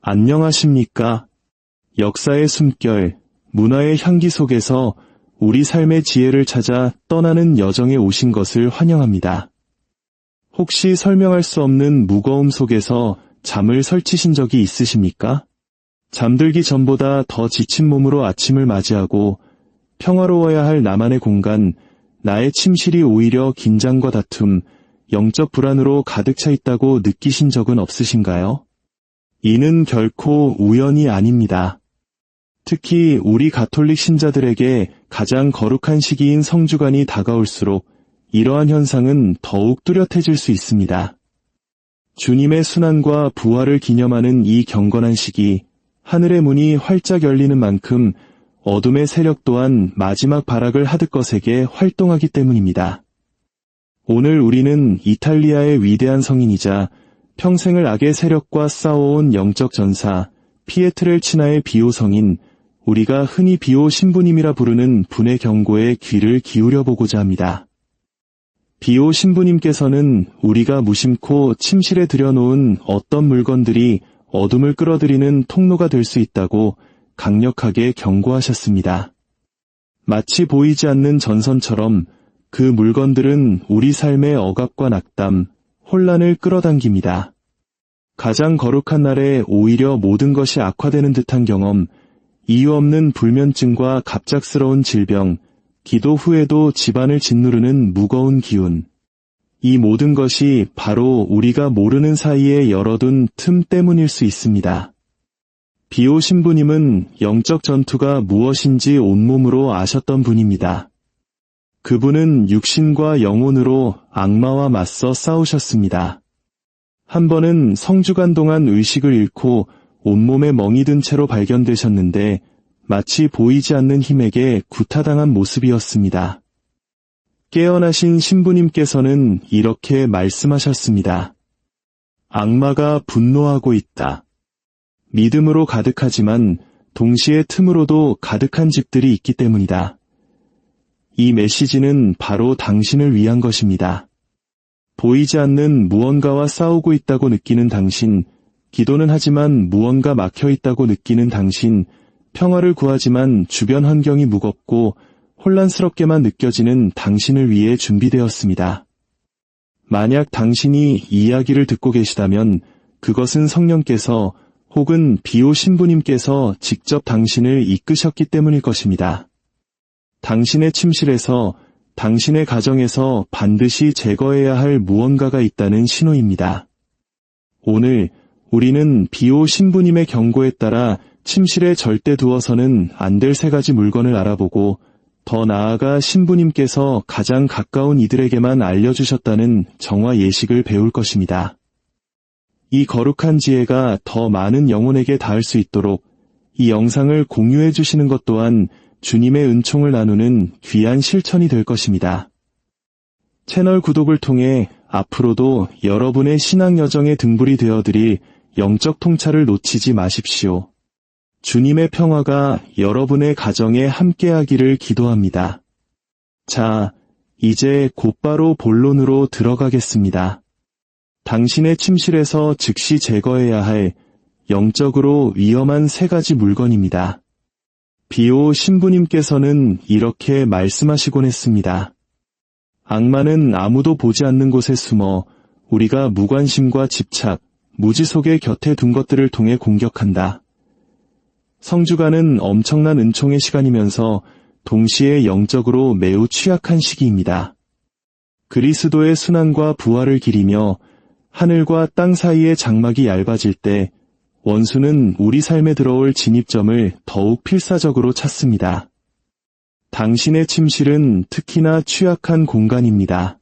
안녕하십니까? 역사의 숨결, 문화의 향기 속에서 우리 삶의 지혜를 찾아 떠나는 여정에 오신 것을 환영합니다. 혹시 설명할 수 없는 무거움 속에서 잠을 설치신 적이 있으십니까? 잠들기 전보다 더 지친 몸으로 아침을 맞이하고 평화로워야 할 나만의 공간, 나의 침실이 오히려 긴장과 다툼, 영적 불안으로 가득 차 있다고 느끼신 적은 없으신가요? 이는 결코 우연이 아닙니다. 특히 우리 가톨릭 신자들에게 가장 거룩한 시기인 성주간이 다가올수록 이러한 현상은 더욱 뚜렷해질 수 있습니다. 주님의 순환과 부활을 기념하는 이 경건한 시기, 하늘의 문이 활짝 열리는 만큼 어둠의 세력 또한 마지막 발악을 하드것에게 활동하기 때문입니다. 오늘 우리는 이탈리아의 위대한 성인이자 평생을 악의 세력과 싸워온 영적 전사 피에트렐치나의 비오 성인, 우리가 흔히 비오 신부님이라 부르는 분의 경고에 귀를 기울여보고자 합니다. 비오 신부님께서는 우리가 무심코 침실에 들여놓은 어떤 물건들이 어둠을 끌어들이는 통로가 될 수 있다고 강력하게 경고하셨습니다. 마치 보이지 않는 전선처럼 그 물건들은 우리 삶의 억압과 낙담, 혼란을 끌어당깁니다. 가장 거룩한 날에 오히려 모든 것이 악화되는 듯한 경험, 이유 없는 불면증과 갑작스러운 질병, 기도 후에도 집안을 짓누르는 무거운 기운. 이 모든 것이 바로 우리가 모르는 사이에 열어둔 틈 때문일 수 있습니다. 비오 신부님은 영적 전투가 무엇인지 온몸으로 아셨던 분입니다. 그분은 육신과 영혼으로 악마와 맞서 싸우셨습니다. 한 번은 성주간 동안 의식을 잃고 온몸에 멍이 든 채로 발견되셨는데 마치 보이지 않는 힘에게 구타당한 모습이었습니다. 깨어나신 신부님께서는 이렇게 말씀하셨습니다. 악마가 분노하고 있다. 믿음으로 가득하지만 동시에 틈으로도 가득한 집들이 있기 때문이다. 이 메시지는 바로 당신을 위한 것입니다. 보이지 않는 무언가와 싸우고 있다고 느끼는 당신, 기도는 하지만 무언가 막혀 있다고 느끼는 당신, 평화를 구하지만 주변 환경이 무겁고 혼란스럽게만 느껴지는 당신을 위해 준비되었습니다. 만약 당신이 이 이야기를 듣고 계시다면 그것은 성령께서 혹은 비오 신부님께서 직접 당신을 이끄셨기 때문일 것입니다. 당신의 침실에서, 당신의 가정에서 반드시 제거해야 할 무언가가 있다는 신호입니다. 오늘 우리는 비오 신부님의 경고에 따라 침실에 절대 두어서는 안 될 3가지 물건을 알아보고 더 나아가 신부님께서 가장 가까운 이들에게만 알려주셨다는 정화 예식을 배울 것입니다. 이 거룩한 지혜가 더 많은 영혼에게 닿을 수 있도록 이 영상을 공유해 주시는 것 또한 주님의 은총을 나누는 귀한 실천이 될 것입니다. 채널 구독을 통해 앞으로도 여러분의 신앙 여정에 등불이 되어드릴 영적 통찰을 놓치지 마십시오. 주님의 평화가 여러분의 가정에 함께하기를 기도합니다. 자, 이제 곧바로 본론으로 들어가겠습니다. 당신의 침실에서 즉시 제거해야 할 영적으로 위험한 3가지 물건입니다. 비오 신부님께서는 이렇게 말씀하시곤 했습니다. 악마는 아무도 보지 않는 곳에 숨어 우리가 무관심과 집착, 무지 속에 곁에 둔 것들을 통해 공격한다. 성주간은 엄청난 은총의 시간이면서 동시에 영적으로 매우 취약한 시기입니다. 그리스도의 순환과 부활을 기리며 하늘과 땅 사이의 장막이 얇아질 때 원수는 우리 삶에 들어올 진입점을 더욱 필사적으로 찾습니다. 당신의 침실은 특히나 취약한 공간입니다.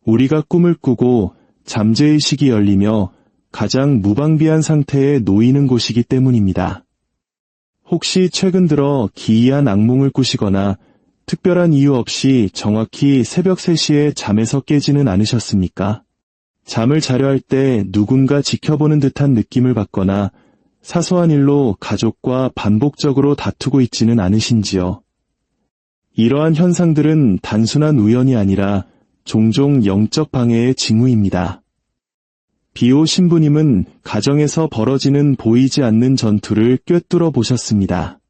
우리가 꿈을 꾸고 잠재의식이 열리며 가장 무방비한 상태에 놓이는 곳이기 때문입니다. 혹시 최근 들어 기이한 악몽을 꾸시거나 특별한 이유 없이 정확히 새벽 3시에 잠에서 깨지는 않으셨습니까? 잠을 자려 할 때 누군가 지켜보는 듯한 느낌을 받거나 사소한 일로 가족과 반복적으로 다투고 있지는 않으신지요? 이러한 현상들은 단순한 우연이 아니라 종종 영적 방해의 징후입니다. 비오 신부님은 가정에서 벌어지는 보이지 않는 전투를 꿰뚫어 보셨습니다.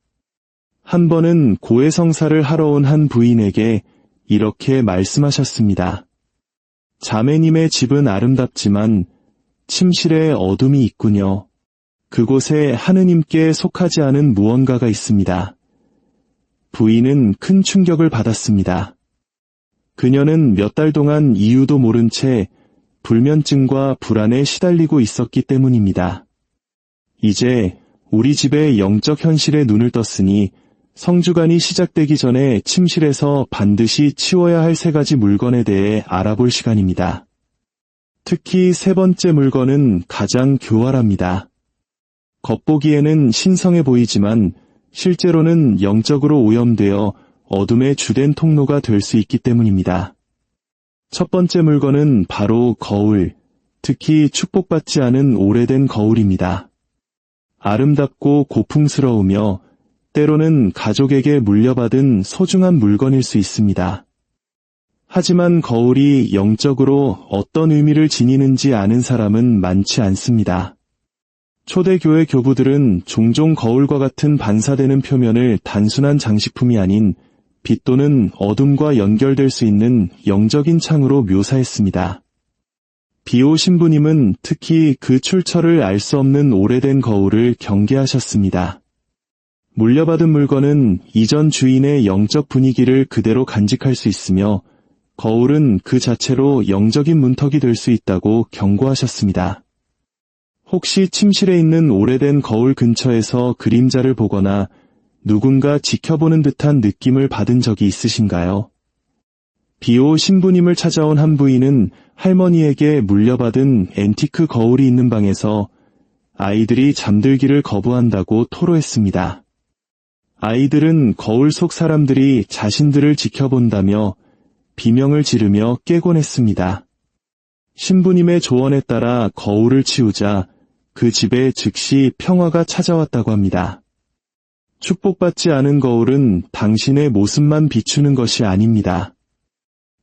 한 번은 고해성사를 하러 온 한 부인에게 이렇게 말씀하셨습니다. 자매님의 집은 아름답지만 침실에 어둠이 있군요. 그곳에 하느님께 속하지 않은 무언가가 있습니다. 부인은 큰 충격을 받았습니다. 그녀는 몇 달 동안 이유도 모른 채 불면증과 불안에 시달리고 있었기 때문입니다. 이제 우리 집의 영적 현실에 눈을 떴으니 성주간이 시작되기 전에 침실에서 반드시 치워야 할 3가지 물건에 대해 알아볼 시간입니다. 특히 3번째 물건은 가장 교활합니다. 겉보기에는 신성해 보이지만 실제로는 영적으로 오염되어 어둠의 주된 통로가 될 수 있기 때문입니다. 첫 번째 물건은 바로 거울, 특히 축복받지 않은 오래된 거울입니다. 아름답고 고풍스러우며 때로는 가족에게 물려받은 소중한 물건일 수 있습니다. 하지만 거울이 영적으로 어떤 의미를 지니는지 아는 사람은 많지 않습니다. 초대교회 교부들은 종종 거울과 같은 반사되는 표면을 단순한 장식품이 아닌 빛 또는 어둠과 연결될 수 있는 영적인 창으로 묘사했습니다. 비오 신부님은 특히 그 출처를 알 수 없는 오래된 거울을 경계하셨습니다. 물려받은 물건은 이전 주인의 영적 분위기를 그대로 간직할 수 있으며 거울은 그 자체로 영적인 문턱이 될 수 있다고 경고하셨습니다. 혹시 침실에 있는 오래된 거울 근처에서 그림자를 보거나 누군가 지켜보는 듯한 느낌을 받은 적이 있으신가요? 비오 신부님을 찾아온 한 부인은 할머니에게 물려받은 앤티크 거울이 있는 방에서 아이들이 잠들기를 거부한다고 토로했습니다. 아이들은 거울 속 사람들이 자신들을 지켜본다며 비명을 지르며 깨곤 했습니다. 신부님의 조언에 따라 거울을 치우자 그 집에 즉시 평화가 찾아왔다고 합니다. 축복받지 않은 거울은 당신의 모습만 비추는 것이 아닙니다.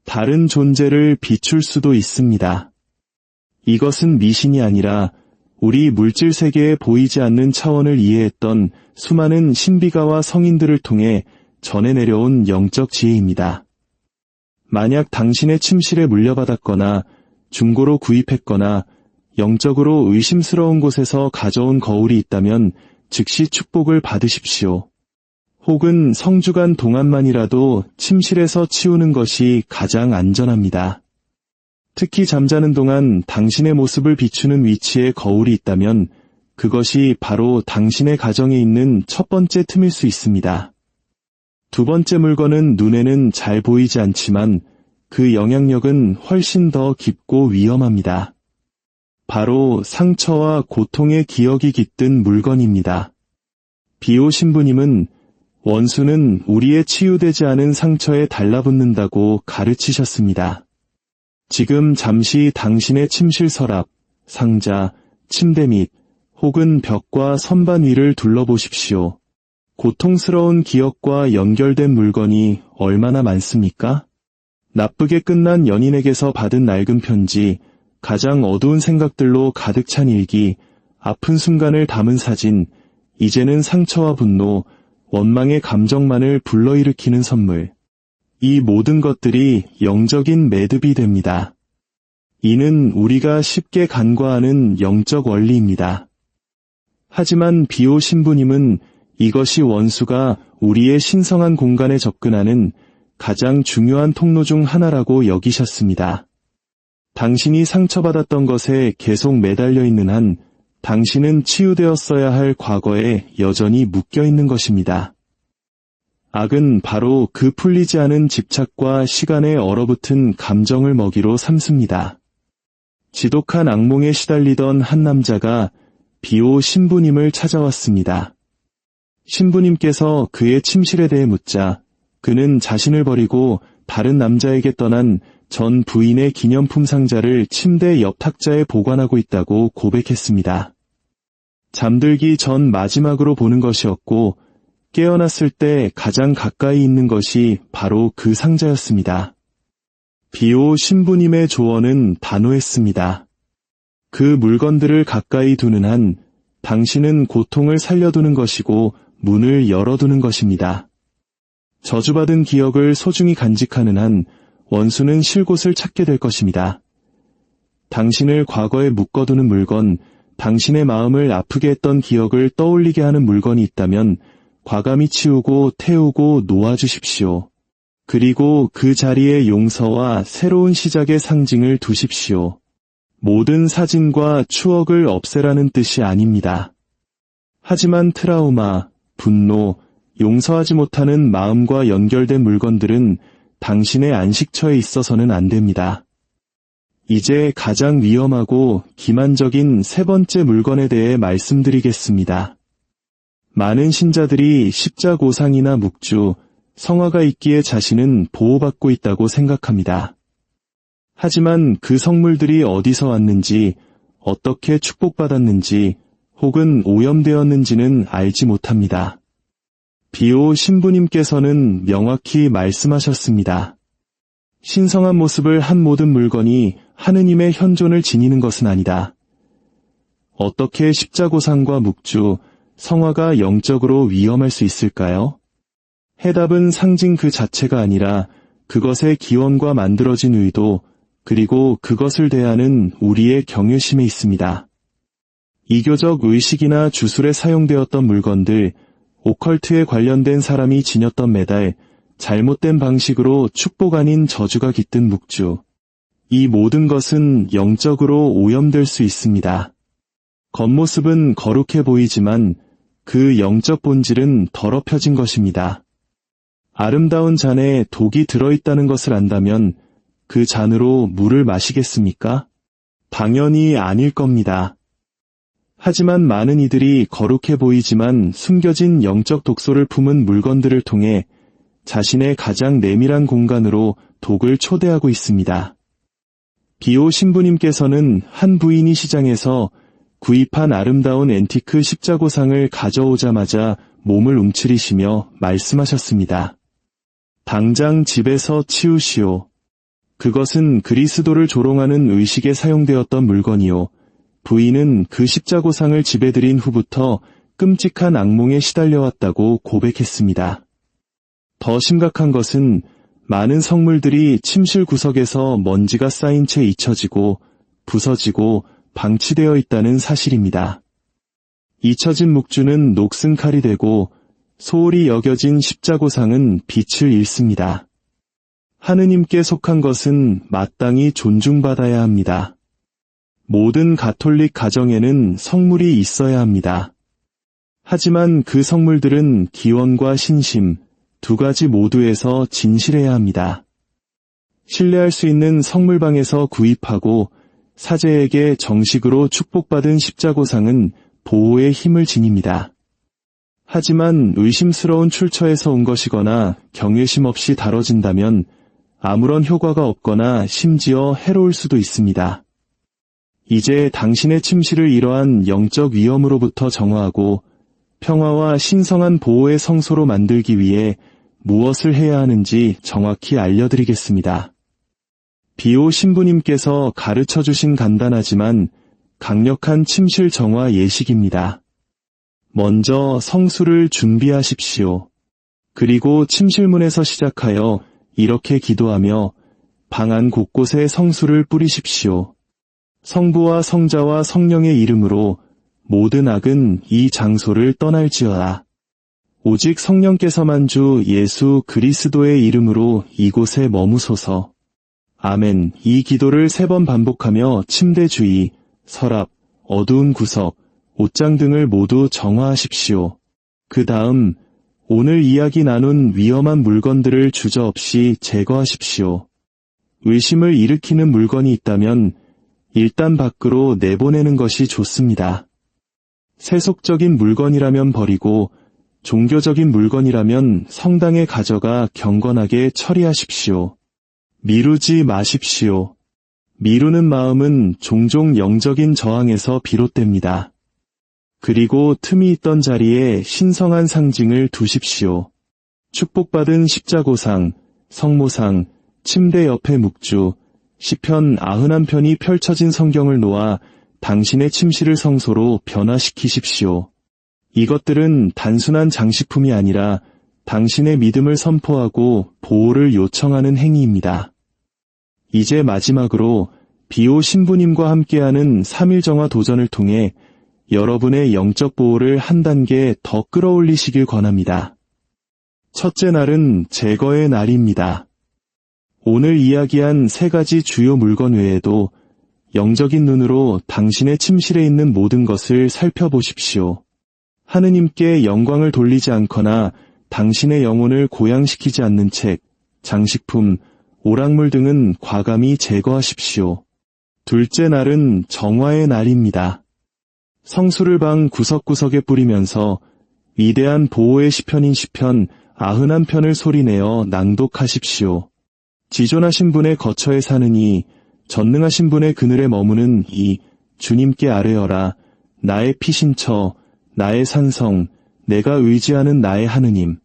다른 존재를 비출 수도 있습니다. 이것은 미신이 아니라 우리 물질 세계에 보이지 않는 차원을 이해했던 수많은 신비가와 성인들을 통해 전해 내려온 영적 지혜입니다. 만약 당신의 침실에 물려받았거나 중고로 구입했거나 영적으로 의심스러운 곳에서 가져온 거울이 있다면 즉시 축복을 받으십시오. 혹은 성주간 동안만이라도 침실에서 치우는 것이 가장 안전합니다. 특히 잠자는 동안 당신의 모습을 비추는 위치에 거울이 있다면 그것이 바로 당신의 가정에 있는 첫 번째 틈일 수 있습니다. 두 번째 물건은 눈에는 잘 보이지 않지만 그 영향력은 훨씬 더 깊고 위험합니다. 바로 상처와 고통의 기억이 깃든 물건입니다. 비오 신부님은 원수는 우리의 치유되지 않은 상처에 달라붙는다고 가르치셨습니다. 지금 잠시 당신의 침실 서랍, 상자, 침대 밑 혹은 벽과 선반 위를 둘러보십시오. 고통스러운 기억과 연결된 물건이 얼마나 많습니까? 나쁘게 끝난 연인에게서 받은 낡은 편지, 가장 어두운 생각들로 가득 찬 일기, 아픈 순간을 담은 사진, 이제는 상처와 분노, 원망의 감정만을 불러일으키는 선물. 이 모든 것들이 영적인 매듭이 됩니다. 이는 우리가 쉽게 간과하는 영적 원리입니다. 하지만 비오 신부님은 이것이 원수가 우리의 신성한 공간에 접근하는 가장 중요한 통로 중 하나라고 여기셨습니다. 당신이 상처받았던 것에 계속 매달려 있는 한 당신은 치유되었어야 할 과거에 여전히 묶여 있는 것입니다. 악은 바로 그 풀리지 않은 집착과 시간에 얼어붙은 감정을 먹이로 삼습니다. 지독한 악몽에 시달리던 한 남자가 비오 신부님을 찾아왔습니다. 신부님께서 그의 침실에 대해 묻자 그는 자신을 버리고 다른 남자에게 떠난 전 부인의 기념품 상자를 침대 옆 탁자에 보관하고 있다고 고백했습니다. 잠들기 전 마지막으로 보는 것이었고 깨어났을 때 가장 가까이 있는 것이 바로 그 상자였습니다. 비오 신부님의 조언은 단호했습니다. 그 물건들을 가까이 두는 한 당신은 고통을 살려두는 것이고 문을 열어두는 것입니다. 저주받은 기억을 소중히 간직하는 한 원수는 쉴 곳을 찾게 될 것입니다. 당신을 과거에 묶어두는 물건, 당신의 마음을 아프게 했던 기억을 떠올리게 하는 물건이 있다면 과감히 치우고 태우고 놓아주십시오. 그리고 그 자리에 용서와 새로운 시작의 상징을 두십시오. 모든 사진과 추억을 없애라는 뜻이 아닙니다. 하지만 트라우마, 분노, 용서하지 못하는 마음과 연결된 물건들은 당신의 안식처에 있어서는 안 됩니다. 이제 가장 위험하고 기만적인 세 번째 물건에 대해 말씀드리겠습니다. 많은 신자들이 십자고상이나 묵주, 성화가 있기에 자신은 보호받고 있다고 생각합니다. 하지만 그 성물들이 어디서 왔는지, 어떻게 축복받았는지, 혹은 오염되었는지는 알지 못합니다. 비오 신부님께서는 명확히 말씀하셨습니다. 신성한 모습을 한 모든 물건이 하느님의 현존을 지니는 것은 아니다. 어떻게 십자고상과 묵주, 성화가 영적으로 위험할 수 있을까요? 해답은 상징 그 자체가 아니라 그것의 기원과 만들어진 의도, 그리고 그것을 대하는 우리의 경외심에 있습니다. 이교적 의식이나 주술에 사용되었던 물건들, 오컬트에 관련된 사람이 지녔던 메달, 잘못된 방식으로 축복 아닌 저주가 깃든 묵주. 이 모든 것은 영적으로 오염될 수 있습니다. 겉모습은 거룩해 보이지만 그 영적 본질은 더럽혀진 것입니다. 아름다운 잔에 독이 들어있다는 것을 안다면 그 잔으로 물을 마시겠습니까? 당연히 아닐 겁니다. 하지만 많은 이들이 거룩해 보이지만 숨겨진 영적 독소를 품은 물건들을 통해 자신의 가장 내밀한 공간으로 독을 초대하고 있습니다. 비오 신부님께서는 한 부인이 시장에서 구입한 아름다운 앤티크 십자고상을 가져오자마자 몸을 움츠리시며 말씀하셨습니다. 당장 집에서 치우시오. 그것은 그리스도를 조롱하는 의식에 사용되었던 물건이요. 부인은 그 십자고상을 집에 들인 후부터 끔찍한 악몽에 시달려왔다고 고백했습니다. 더 심각한 것은 많은 성물들이 침실 구석에서 먼지가 쌓인 채 잊혀지고 부서지고 방치되어 있다는 사실입니다. 잊혀진 묵주는 녹슨 칼이 되고 소홀히 여겨진 십자고상은 빛을 잃습니다. 하느님께 속한 것은 마땅히 존중받아야 합니다. 모든 가톨릭 가정에는 성물이 있어야 합니다. 하지만 그 성물들은 기원과 신심, 두 가지 모두에서 진실해야 합니다. 신뢰할 수 있는 성물방에서 구입하고 사제에게 정식으로 축복받은 십자고상은 보호의 힘을 지닙니다. 하지만 의심스러운 출처에서 온 것이거나 경외심 없이 다뤄진다면 아무런 효과가 없거나 심지어 해로울 수도 있습니다. 이제 당신의 침실을 이러한 영적 위험으로부터 정화하고 평화와 신성한 보호의 성소로 만들기 위해 무엇을 해야 하는지 정확히 알려드리겠습니다. 비오 신부님께서 가르쳐주신 간단하지만 강력한 침실 정화 예식입니다. 먼저 성수를 준비하십시오. 그리고 침실문에서 시작하여 이렇게 기도하며 방 안 곳곳에 성수를 뿌리십시오. 성부와 성자와 성령의 이름으로 모든 악은 이 장소를 떠날지어다. 오직 성령께서만 주 예수 그리스도의 이름으로 이곳에 머무소서. 아멘. 이 기도를 3번 반복하며 침대 주위, 서랍, 어두운 구석, 옷장 등을 모두 정화하십시오. 그 다음 오늘 이야기 나눈 위험한 물건들을 주저없이 제거하십시오. 의심을 일으키는 물건이 있다면 일단 밖으로 내보내는 것이 좋습니다. 세속적인 물건이라면 버리고 종교적인 물건이라면 성당에 가져가 경건하게 처리하십시오. 미루지 마십시오. 미루는 마음은 종종 영적인 저항에서 비롯됩니다. 그리고 틈이 있던 자리에 신성한 상징을 두십시오. 축복받은 십자고상, 성모상, 침대 옆에 묵주, 시편 91편이 펼쳐진 성경을 놓아 당신의 침실을 성소로 변화시키십시오. 이것들은 단순한 장식품이 아니라 당신의 믿음을 선포하고 보호를 요청하는 행위입니다. 이제 마지막으로 비오 신부님과 함께하는 3일 정화 도전을 통해 여러분의 영적 보호를 한 단계 더 끌어올리시길 권합니다. 첫째 날은 제거의 날입니다. 오늘 이야기한 3가지 주요 물건 외에도 영적인 눈으로 당신의 침실에 있는 모든 것을 살펴보십시오. 하느님께 영광을 돌리지 않거나 당신의 영혼을 고양시키지 않는 책, 장식품, 오락물 등은 과감히 제거하십시오. 둘째 날은 정화의 날입니다. 성수를 방 구석구석에 뿌리면서 위대한 보호의 시편인 시편 91편을 소리내어 낭독하십시오. 지존하신 분의 거처에 사느니 전능하신 분의 그늘에 머무는 이 주님께 아뢰어라. 나의 피신처, 나의 산성, 내가 의지하는 나의 하느님.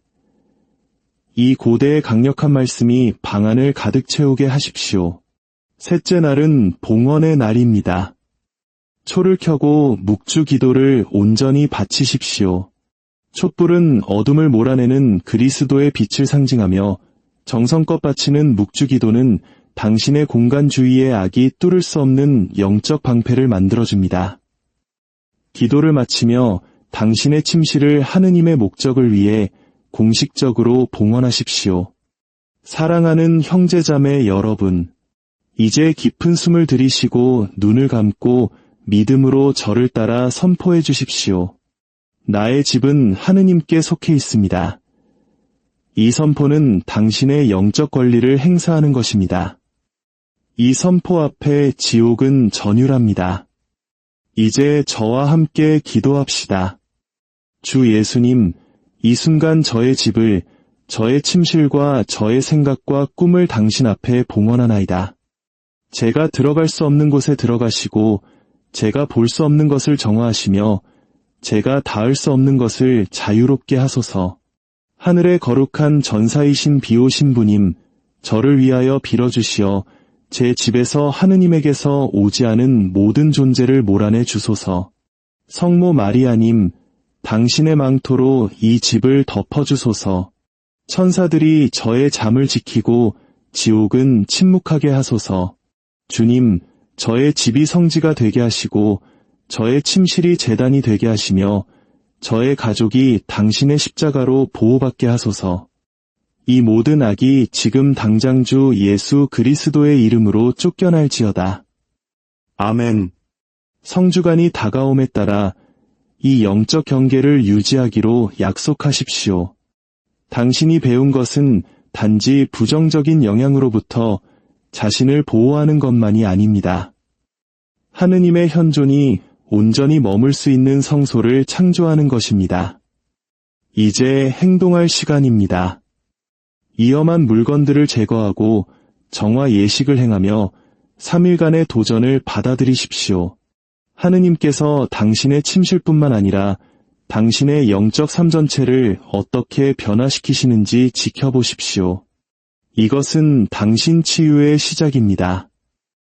이 고대의 강력한 말씀이 방 안을 가득 채우게 하십시오. 셋째 날은 봉헌의 날입니다. 초를 켜고 묵주 기도를 온전히 바치십시오. 촛불은 어둠을 몰아내는 그리스도의 빛을 상징하며 정성껏 바치는 묵주 기도는 당신의 공간주의의 악이 뚫을 수 없는 영적 방패를 만들어줍니다. 기도를 마치며 당신의 침실을 하느님의 목적을 위해 공식적으로 봉헌하십시오. 사랑하는 형제자매 여러분, 이제 깊은 숨을 들이쉬고 눈을 감고 믿음으로 저를 따라 선포해 주십시오. 나의 집은 하느님께 속해 있습니다. 이 선포는 당신의 영적 권리를 행사하는 것입니다. 이 선포 앞에 지옥은 전율합니다. 이제 저와 함께 기도합시다. 주 예수님, 이 순간 저의 집을, 저의 침실과 저의 생각과 꿈을 당신 앞에 봉헌하나이다. 제가 들어갈 수 없는 곳에 들어가시고 제가 볼 수 없는 것을 정화하시며 제가 닿을 수 없는 것을 자유롭게 하소서. 하늘의 거룩한 전사이신 비오 신부님, 저를 위하여 빌어주시어 제 집에서 하느님에게서 오지 않은 모든 존재를 몰아내 주소서. 성모 마리아님, 당신의 망토로 이 집을 덮어주소서. 천사들이 저의 잠을 지키고 지옥은 침묵하게 하소서. 주님, 저의 집이 성지가 되게 하시고 저의 침실이 제단이 되게 하시며 저의 가족이 당신의 십자가로 보호받게 하소서. 이 모든 악이 지금 당장 주 예수 그리스도의 이름으로 쫓겨날지어다. 아멘. 성주간이 다가옴에 따라 이 영적 경계를 유지하기로 약속하십시오. 당신이 배운 것은 단지 부정적인 영향으로부터 자신을 보호하는 것만이 아닙니다. 하느님의 현존이 온전히 머물 수 있는 성소를 창조하는 것입니다. 이제 행동할 시간입니다. 위험한 물건들을 제거하고 정화 예식을 행하며 3일간의 도전을 받아들이십시오. 하느님께서 당신의 침실뿐만 아니라 당신의 영적 삶 전체를 어떻게 변화시키시는지 지켜보십시오. 이것은 당신 치유의 시작입니다.